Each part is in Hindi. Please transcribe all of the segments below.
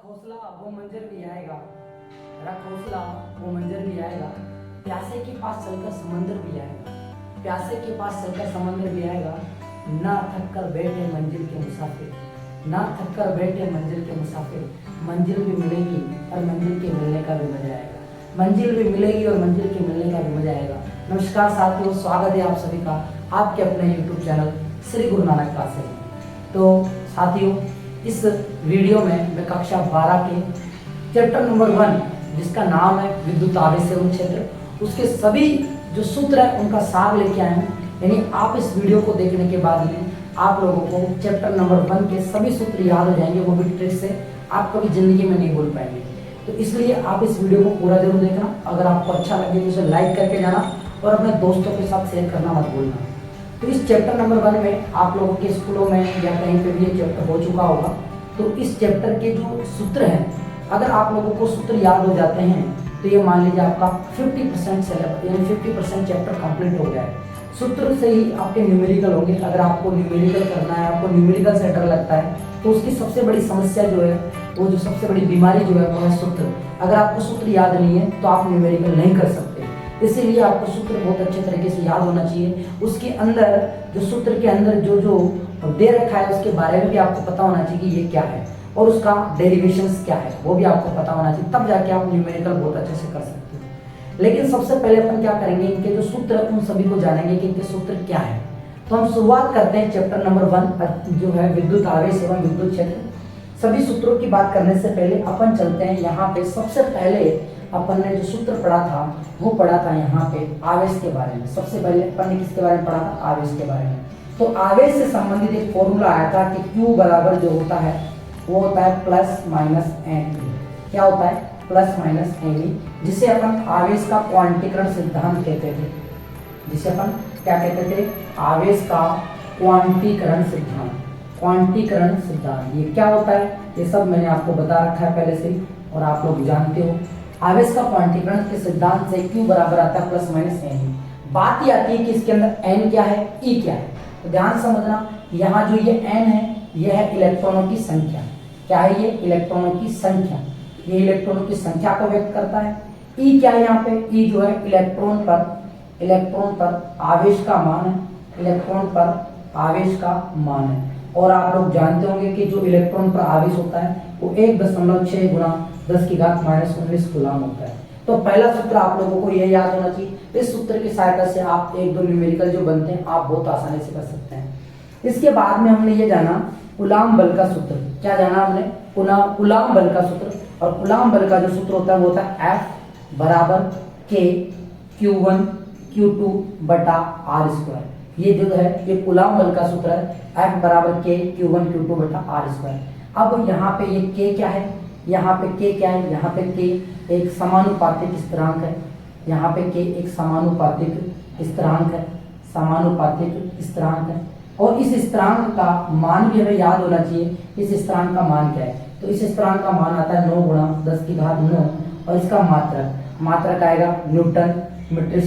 हौसला वो मंजर भी आएगा, रख हौसला वो मंजर भी आएगा, प्यासे के पास चलकर समंदर भी आएगा, प्यासे के पास चलकर समंदर भी आएगा, ना थक कर बैठे मंजिल के मुसाफिर, ना थक कर बैठे मंजिल के मुसाफिर, मंजिल भी मिलेगी और मंजिल के मिलने का भी मजा आएगा, मंजिल भी मिलेगी और मंजिल के मिलने का भी मजा आएगा। नमस्कार साथियों, स्वागत है आप सभी का आपके अपने YouTube channel Shri Guru Nanak classes में। तो साथियों, इस वीडियो में मैं कक्षा 12 के चैप्टर नंबर 1 जिसका नाम है विद्युत आवेश एवं क्षेत्र, उसके सभी जो सूत्र है उनका सार लेके आए हैं। यानी आप इस वीडियो को देखने के बाद में आप लोगों को चैप्टर नंबर 1 के सभी सूत्र याद हो जाएंगे, वो भी ट्रिक से आप कभी जिंदगी में नहीं भूल पाएंगे। तो इसलिए आप इस वीडियो को पूरा जरूर देखना। अगर आपको अच्छा लगे तो इसे लाइक करके जाना और अपने दोस्तों के साथ शेयर करना मत भूलना। तो इस चैप्टर नंबर 1 में आप लोगों के स्कूलों में या कहीं पे भी ये चैप्टर हो चुका होगा। तो इस चैप्टर के जो सूत्र हैं, अगर आप लोगों को सूत्र याद हो जाते हैं तो ये मान लीजिए आपका 50% सिलेबस यानी 50% चैप्टर कंप्लीट हो गया है। सूत्र से ही आपके न्यूमेरिकल होंगे। अगर आपको न्यूमेरिकल करना है, आपको न्यूमेरिकल से डर लगता है, तो उसकी सबसे बड़ी समस्या जो है, वो जो सबसे बड़ी बीमारी जो है वो है सूत्र। अगर आपको सूत्र याद नहीं है तो आप न्यूमेरिकल नहीं कर सकते। इसीलिए आपको सूत्र बहुत अच्छे तरीके से याद होना चाहिए। उसके अंदर जो सूत्र के अंदर जो जो दे रखा है उसके बारे में भी आपको पता होना चाहिए कि ये क्या है और उसका डेरिवेशंस क्या है, वो भी आपको पता होना चाहिए। तब जाके आप न्यूमेरिकल बहुत अच्छे से कर सकते हो। लेकिन सबसे पहले अपन क्या करेंगे, इनके जो सूत्र उन सभी को जानेंगे कि इनके सूत्र क्या है। तो हम शुरुआत करते हैं चैप्टर नंबर 1 जो है विद्युत आवेश एवं विद्युत क्षेत्र। सभी सूत्रों की बात करने से पहले अपन चलते हैं यहाँ पे। सबसे पहले अपन ने जो सूत्र पढ़ा था वो पढ़ा था यहाँ पे आवेश के बारे में। सबसे पहले अपन ने किसके बारे में पढ़ा था? आवेश के बारे में। तो आवेश से संबंधित एक फॉर्मूला आया था कि Q बराबर जो होता है वो होता है प्लस माइनस एन। क्या होता है? प्लस माइनस एन, जिसे अपन आवेश का क्वांटीकरण सिद्धांत कहते थे। जिसे अपन क्या कहते थे? आवेश का क्वांटीकरण सिद्धांत। क्वांटीकरण सिद्धांत ये क्या होता है, ये सब मैंने आपको बता रखा है पहले से ही और आप लोग जानते हो। आवेश का क्वांटीकरण के सिद्धांत से Q बराबर आता है प्लस माइनस एन। बात ये आती है कि इसके अंदर n क्या है, E क्या है। तो ध्यान समझना, यहाँ जो ये n है यह है इलेक्ट्रॉनों की संख्या। क्या है ये? इलेक्ट्रॉनों की संख्या। ये इलेक्ट्रॉनों की संख्या को व्यक्त करता है। E क्या है यहाँ पे? E जो है इलेक्ट्रॉन पर आवेश का मान है। इलेक्ट्रॉन पर आवेश का मान है। और आप लोग जानते होंगे कि जो इलेक्ट्रॉन पर आवेश होता है वो 1.6 गुना 10 की घात -19 कूलम होता है। तो पहला सूत्र आप लोगों को यह याद होना चाहिए। इस सूत्र की सहायता से आप एक दो न्यूमेरिकल जो बनते हैं आप बहुत आसानी से कर सकते हैं। इसके बाद में हमने ये जाना कूलम बल का सूत्र। क्या जाना हमने? कूलम बल का सूत्र। और कूलम बल का जो सूत्र होता है वो होता है F बराबर K Q1 Q2 बटा R²। ये जो है ये कूलम बल का सूत्र है। F बराबर K Q1 Q2 बटा R²। अब यहाँ पे ये K क्या है, यहाँ पे K क्या है? यहाँ पे K एक समानुपातिक स्थिरांक है। यहाँ पे K एक समानुपातिक स्थिरांक है। समानुपातिक स्थिरांक है। और इस स्थिरांक का मान भी हमें याद होना चाहिए। इस स्थिरांक का मान क्या है? तो इस स्थिरांक का मान आता है 9 गुणा 10 की घात 9। और इसका मात्रक आएगा न्यूटन मीटर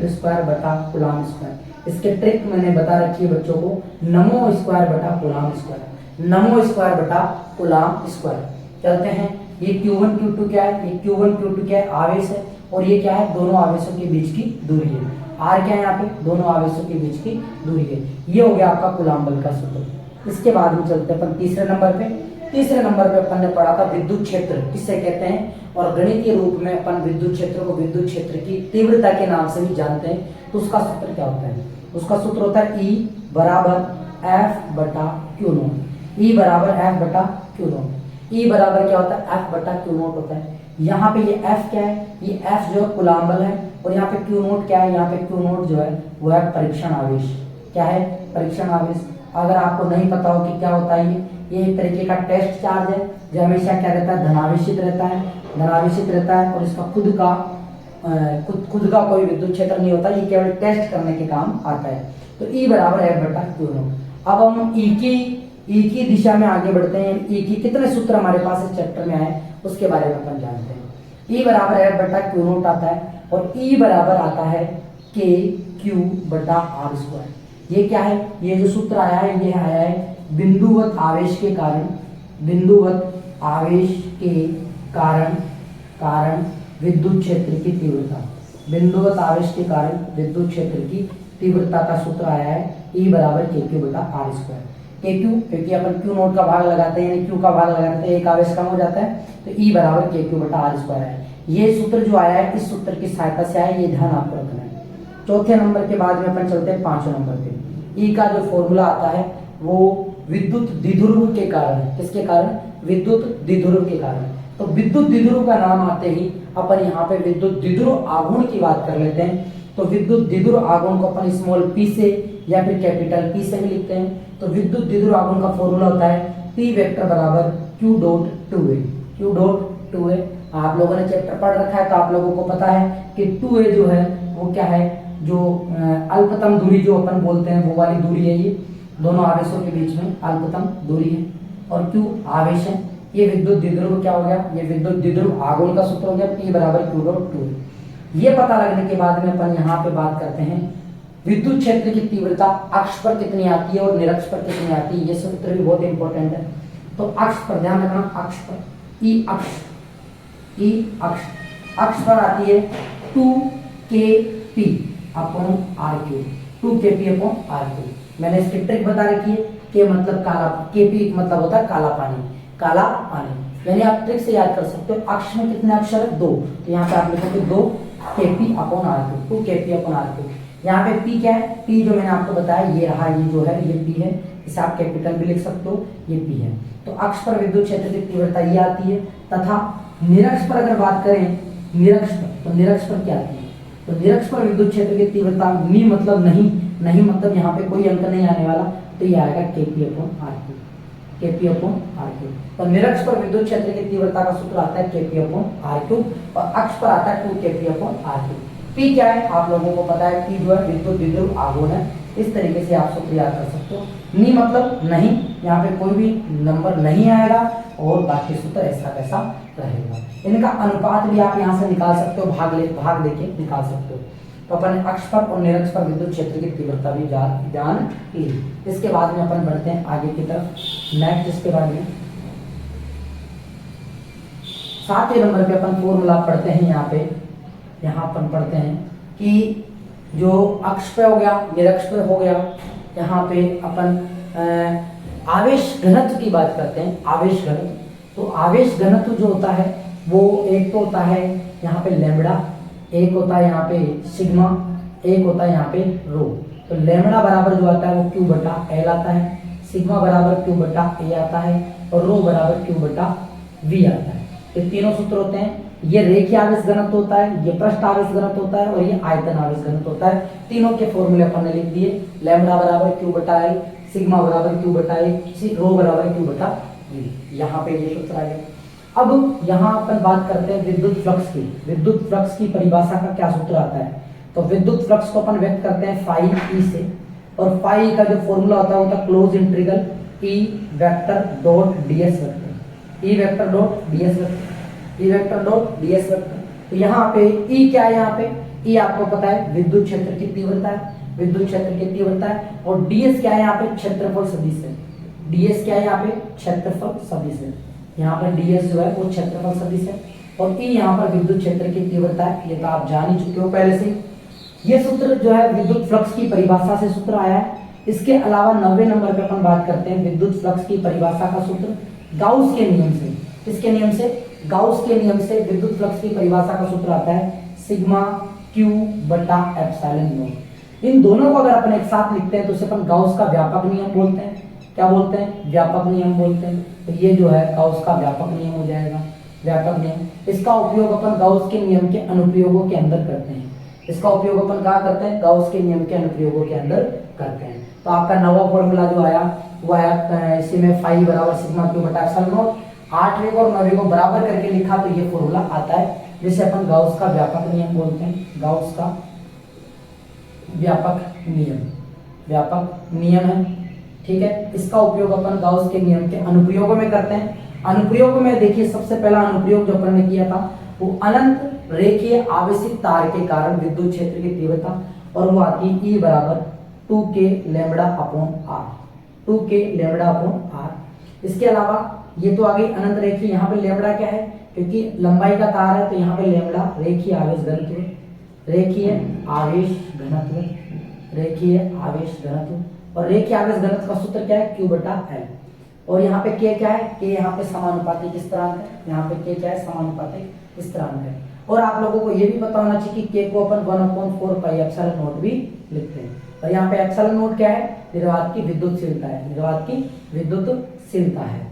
स्क्वायर बटा कूलम स्क्वायर। इसके ट्रिक मैंने बता रखी है बच्चों को, नमो स्क्वायर बटा कूलम स्क्वायर। नमो स्क्वायर बटा कूलम स्क्वायर। चलते हैं, ये Q1 Q2 क्या है? ये Q1 Q2 क्या है? आवेश है। और ये क्या है? दोनों आवेशों के बीच की दूरी है। R क्या है यहाँ पे? दोनों आवेशों के बीच की दूरी है। ये हो गया आपका कूलम बल का सूत्र। इसके बाद में चलते हैं अपन तीसरे नंबर पे। तीसरे नंबर पे अपन ने पढ़ा था विद्युत क्षेत्र किससे कहते हैं, और गणितीय रूप में अपन विद्युत क्षेत्र को विद्युत क्षेत्र की तीव्रता के नाम से भी जानते हैं। तो उसका सूत्र क्या होता है? उसका सूत्र होता है E बराबर F बटा Q0। E बराबर F बटा Q0। E बराबर क्या होता है? F बटा Q0 होता है। यहाँ पे ये F क्या है? ये F जो है कूलम बल है। और यहाँ पे Q0 क्या है? यहाँ पे Q0 जो है वो है परीक्षण आवेश। क्या है? परीक्षण आवेश। अगर आपको नहीं पता हो कि क्या होता है ये एक तरीके का टेस्ट चार्ज है जो हमेशा क्या रहता है? धनावेशित रहता है। और इसका खुद का कोई विद्युत क्षेत्र नहीं होता, ये केवल टेस्ट करने के काम आता है। तो E बराबर F बटा Q0। अब हम E की दिशा में आगे बढ़ते हैं। E की कितने सूत्र हमारे पास इस चैप्टर में आए उसके बारे में अपन जानते हैं। E बराबर F बटा Q0 आता है और E बराबर आता है K Q बटा R²। ये क्या है? ये जो सूत्र आया है ये आया है बिंदुवत आवेश के कारण बिंदुवत आवेश के कारण विद्युत क्षेत्र की तीव्रता, बिंदुवत आवेश के कारण विद्युत क्षेत्र की तीव्रता का सूत्र आया है E बराबर KQ बटा R स्क्वायर। KQ क्योंकि अपन Q नोट का भाग लगाते हैं यानी Q का भाग लगाते हैं एक आवेश कम हो जाता है, तो E बराबर KQ बटा R स्क्वायर है। ये सूत्र जो आया है इस सूत्र की सहायता से आया, ये ध्यान आपको रखना है। चौथे नंबर के बाद में अपन चलते हैं 5वें नंबर पे। E का जो फॉर्मूला आता है वो विद्युत द्विध्रुव के कारण है। किसके कारण? विद्युत द्विध्रुव के कारण। तो विद्युत द्विध्रुव का नाम आते ही अपन यहाँ पे विद्युत द्विध्रुव आघूर्ण की बात कर लेते हैं। तो विद्युत द्विध्रुव आघूर्ण को अपन स्मॉल p से या फिर कैपिटल P से भी लिखते हैं। तो विद्युत द्विध्रुव आघूर्ण का फॉर्मूला होता है P वेक्टर बराबर Q dot 2a। Q dot 2a आप लोगों ने चैप्टर पढ़ रखा है तो आप लोगों को पता है कि 2a जो है वो क्या है, जो अल्पतम दूरी जो अपन बोलते हैं वो वाली दूरी है। ये दोनों आवेशों के बीच में अल्पतम दूरी है और Q आवेश है। ये विद्युत द्विध्रुव क्या हो गया, ये विद्युत द्विध्रुव आघूर्ण का सूत्र हो गया P बराबर Q डॉट 2a। ये पता लगने के बाद में अपन यहाँ पे बात करते हैं विद्युत क्षेत्र की तीव्रता अक्ष पर कितनी आती है और निरक्ष पर कितनी आती है। ये सूत्र भी बहुत इंपॉर्टेंट है। तो अक्ष पर ध्यान रखना, अक्ष पर E अक्ष पर आती है 2kp upon r3, 2kp upon r3। मैंने इसकी ट्रिक बता रखी है कि मतलब काला, kp मतलब होता है काला पानी, काला पानी। यानी आप ट्रिक से याद कर सकते हो। अक्ष में कितने अक्षर है? 2, तो यहाँ पे आप लिखोगे 2kp upon r3, 2kp upon r3। यहाँ पे P क्या है? P जो मैंने आपको बताया ये रहा, ये जो है ये P है, इसे आप कैपिटल भी लिख सकते हो, ये P है। तो अक्ष पर विद्युत क्षेत्र की तीव्रता ये आती है। तथा निरक्ष पर अगर बात करें, निरक्ष पर, तो निरक्ष पर क्या आती है? तो निरक्ष पर विद्युत क्षेत्र की तीव्रता नी मतलब नहीं मतलब यहाँ पे कोई अंक नहीं आने वाला, तो ये आएगा KP upon R3, KP upon R3। तो निरक्ष पर विद्युत क्षेत्र की तीव्रता का सूत्र आता है KP अपॉन R3 और अक्ष पर आता है 2kp अपॉन R3। P क्या है आप लोगों को पता है, P जो है विद्युत द्विध्रुव आघूर्ण है। इस तरीके से आप सूत्र याद कर सकते हो। नी मतलब नहीं, यहाँ पे कोई भी नंबर नहीं आएगा और बाकी सूत्र ऐसा कैसा रहेगा। इनका अनुपात भी आप यहाँ से निकाल सकते हो, भाग लेके निकाल सकते हो। तो अपन अक्ष पर और निरक्ष पर विद्युत क्षेत्र की तीव्रता भी ध्यान ली। इसके बाद में अपन बढ़ते हैं आगे की तरफ। नेक्स्ट इसके बाद में 7वें नंबर पे अपन फॉर्मूला पढ़ते हैं। यहाँ अपन पढ़ते हैं कि जो अक्ष पे हो गया, निरक्ष पे हो गया, यहाँ पे अपन आवेश घनत्व की बात करते हैं। आवेश घनत्व, तो आवेश घनत्व जो होता है वो एक तो होता है यहाँ पे लैम्बडा, एक होता है यहाँ पे सिग्मा, एक होता है यहाँ पे रो। तो लैम्बडा बराबर जो आता है वो Q बटा L आता है, सिग्मा बराबर Q बटा A आता है और रो बराबर Q बटा V आता है। ये तीनों सूत्र होते हैं। ये रेखीय आवेश घनत्व होता है, ये पृष्ठ आवेश घनत्व होता है और ये आयतन आवेश घनत्व होता है। तीनों के फॉर्मूले अपन ने लिख दिए। लैम्बडा बराबर Q बटा L, सिग्मा बराबर Q बटा A, रो बराबर Q बटा V। यहाँ पे ये सूत्र आ गया। अब यहाँ अपन बात करते हैं विद्युत फ्लक्स की। विद्युत फ्लक्स की परिभाषा का क्या सूत्र आता है? तो विद्युत फ्लक्स को अपन व्यक्त करते हैं फाई E से, और फाई का जो फॉर्मूला होता है वो होता close integral E vector dot ds vector, E vector dot ds vector, E vector dot ds vector. तो यहाँ पे E क्या है? यहाँ पे E आपको पता है विद्युत क्षेत्र की तीव्रता है, विद्युत क्षेत्र की तीव्रता है। और ds क्या है? यहाँ पे क्षेत्रफल सदिश है। ds क्या है? यहाँ पे क्षेत्रफल सदिश है। यहाँ पर ds जो है वो क्षेत्रफल सदिश है और E यहाँ पर विद्युत क्षेत्र की तीव्रता है। ये तो आप जान ही चुके हो पहले से। ये सूत्र जो है विद्युत फ्लक्स की परिभाषा से सूत्र आया है। इसके अलावा 90वें नंबर पे अपन बात करते हैं विद्युत फ्लक्स की परिभाषा का सूत्र गाउस के नियम से। किसके नियम से? गाउस के नियम से विद्युत फ्लक्स की परिभाषा का सूत्र आता है सिग्मा Q बटा एप्सिलॉन नॉट। इन दोनों को अगर अपन एक साथ लिखते हैं तो उसे अपन गाउस का व्यापक नियम बोलते हैं। क्या बोलते हैं? व्यापक नियम बोलते हैं। तो ये जो है गाउस का व्यापक नियम हो जाएगा, व्यापक नियम। इसका उपयोग अपन गाउस के नियम के अनुप्रयोगों के अंदर करते हैं। इसका उपयोग अपन कहाँ करते हैं? गाउस के नियम के अनुप्रयोगों के अंदर करते हैं। तो आपका नवा फॉर्मूला जो आया वो आया इसी में फाई बराबर सिग्मा Q बटा एप्सिलॉन नॉट। 8वें को और 9वें को बराबर करके लिखा तो ये फॉर्मूला आता है जिसे अपन गाउस का व्यापक नियम बोलते हैं। गाउस का व्यापक नियम, व्यापक नियम है, ठीक है। इसका उपयोग अपन गाउस के नियम के अनुप्रयोगों में करते हैं। अनुप्रयोग में देखिए सबसे पहला अनुप्रयोग जो अपन ने किया था वो अनंत रेखीय आवेशित तार के कारण विद्युत क्षेत्र की तीव्रता, और वो आती है E बराबर 2k lambda upon R, 2k lambda upon R। इसके अलावा ये तो आ गई अनंत रेखी। यहाँ पे लेमड़ा क्या है, क्योंकि लंबाई का तार है तो यहाँ पे लेमड़ा रेखीय आवेश घनत्व, रेखीय आवेश घनत्व, रेखीय आवेश घनत्व। और रेखीय आवेश घनत्व का सूत्र क्या है, Q/L। और यहाँ पे K क्या है, K यहाँ पे समानुपातिक स्थिरांक है, यहाँ पे K क्या है, समानुपातिक स्थिरांक है। और आप लोगों को ये भी पता होना चाहिए कि K को अपन 1/4 पाई एप्सिलॉन नॉट भी लिखते हैं। और यहाँ पे एप्सिलॉन नॉट क्या है, निर्वात की विद्युतशीलता है, निर्वात की विद्युतशीलता है।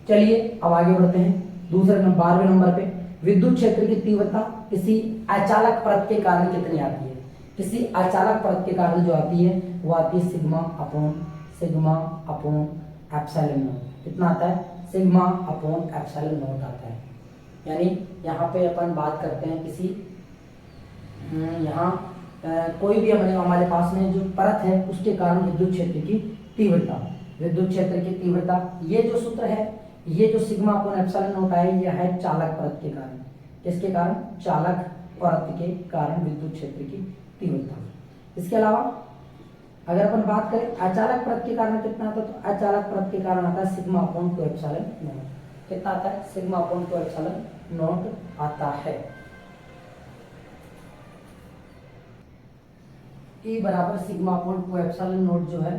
चलिए अब आगे बढ़ते हैं दूसरे नंबर 12वें नंबर पे, विद्युत क्षेत्र की तीव्रता किसी अचालक परत के कारण कितनी आती है। किसी अचालक परत के कारण जो आती है वो आती है सिग्मा अपॉन एप्सिलॉन नॉट। कितना आता है, सिग्मा अपॉन एप्सिलॉन नॉट आता है। यानी यहाँ पे अपन बात करते हैं किसी यहाँ कोई भी हमारे पास में जो परत है उसके कारण विद्युत क्षेत्र की तीव्रता, विद्युत क्षेत्र की तीव्रता, ये जो सूत्र है, ये जो सिग्मा अपॉन एप्सिलॉन नॉट है, यह है चालक परत के कारण। किसके कारण, चालक परत के कारण विद्युत क्षेत्र की तीव्रता। इसके अलावा अगर अपन बात करें अचालक परत के कारण कितना आता है, तो अचालक परत के कारण आता है सिग्मा अपॉन 2 एप्सिलॉन नॉट। कितना आता है, सिग्मा अपॉन 2 एप्सिलॉन नॉट आता है। E बराबर सिग्मा अपॉन 2 एप्सिलॉन नॉट जो है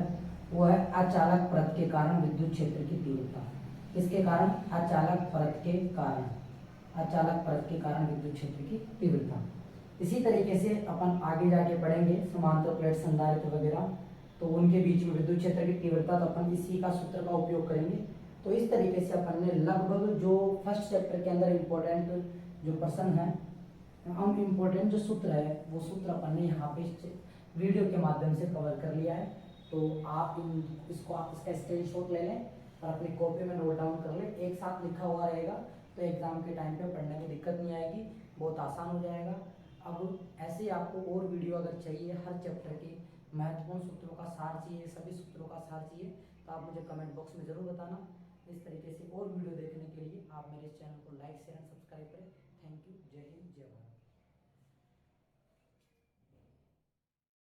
वो है अचालक परत के कारण विद्युत क्षेत्र की तीव्रता। किसके कारण, अचालक परत के कारण, अचालक परत के कारण विद्युत क्षेत्र की तीव्रता। इसी तरीके से अपन आगे जाके पढ़ेंगे समांतर प्लेट संधारित्र वगैरह, तो उनके बीच में विद्युत क्षेत्र की तीव्रता, तो अपन इसी का सूत्र का उपयोग करेंगे। तो इस तरीके से अपन ने लगभग जो फर्स्ट चैप्टर के अंदर इम्पोर्टेंट जो प्रश्न है, हम इम्पोर्टेंट जो सूत्र है वो सूत्र अपन ने यहाँ पे वीडियो के माध्यम से कवर कर लिया है। तो आप इसका स्क्रीनशॉट ले लें और अपनी कॉपी में नोट डाउन कर लें। एक साथ लिखा हुआ रहेगा तो एग्जाम के टाइम पे पढ़ने में दिक्कत नहीं आएगी, बहुत आसान हो जाएगा। अब ऐसे ही आपको और वीडियो अगर चाहिए, हर चैप्टर की महत्वपूर्ण सूत्रों का सार चाहिए, सभी सूत्रों का सार चाहिए, तो आप मुझे कमेंट बॉक्स में ज़रूर बताना। इस तरीके से और वीडियो देखने के लिए आप मेरे चैनल को लाइक शेयर एंड सब्सक्राइब करें।